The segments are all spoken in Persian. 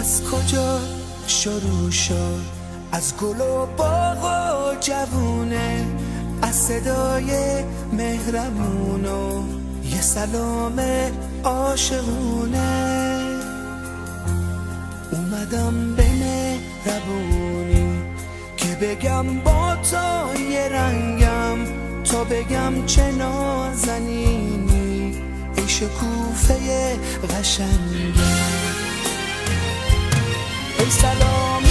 از کجا شروع شد؟ از گل و باغ و جوونه، از صدای مهربون و یه سلام عاشقونه. اومدم به مهربونی که بگم با تو یه رنگم، تا بگم چه نازنینی، ای شکوفه قشنگی. ای سلام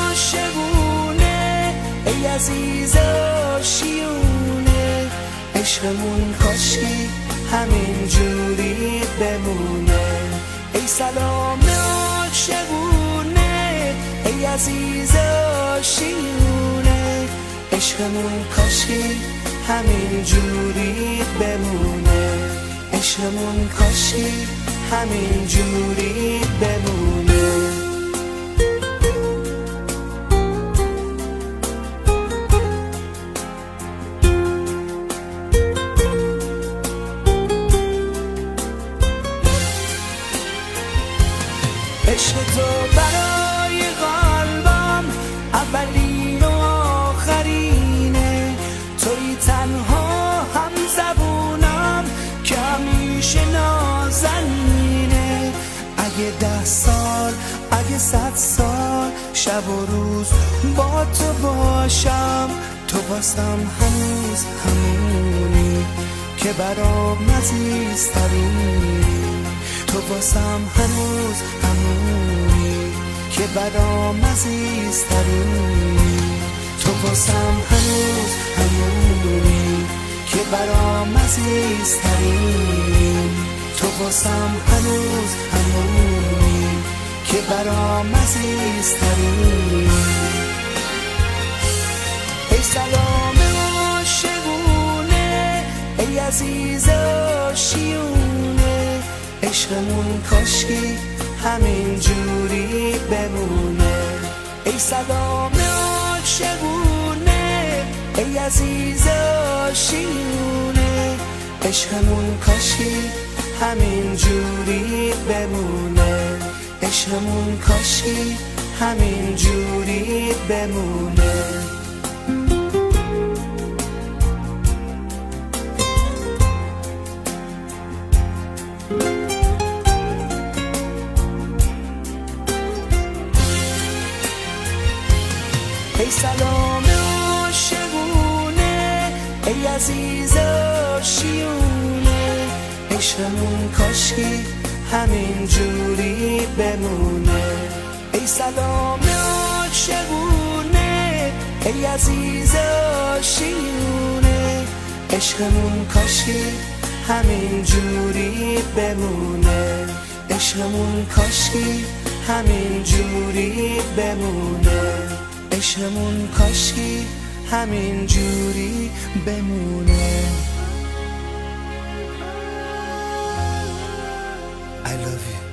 عاشقونه، ای عزیز آشیونه، عشقمون کاشکی همین جوری بمونه. ای سلام عاشقونه، ای عزیز آشیونه، عشقمون کاشکی همین جوری بمونه. عشقمون کاشکی همین جوری بمونه. عشق تو برای قلبم اولین و آخرینه، توی تنها هم زبونم که همیشه نازنینه. اگه 10 سال، اگه 100 سال، شب و روز با تو باشم، تو واسم هنوز همونی که برام عزیزترینی. تو واسم هنوز همونی که برام عزیزترینی. تو واسم هنوز همونی که برام عزیزترینی. تو واسم هنوز همونی که برام عزیزترینی. ای سلام عاشقونه، ای عزیز آشیونه، عشقمون کاشکی همین جوری بمونه. ای سلام عاشقونه، ای عزیز آشیونه، عشقمون کاشکی همین جوری بمونه. عشقمون کاشکی همین جوری بمونه. ای سلام عاشقونه، ای عزیز آشیونه، عشقمون کاشکی همین جوری بمونه. ای سلام عاشقونه، ای عزیز آشیونه، عشقمون کاشکی همین جوری بمونه. عشقمون کاشکی همین جوری بمونه. عشقمون کاشکی همین جوری بمونه. I love you.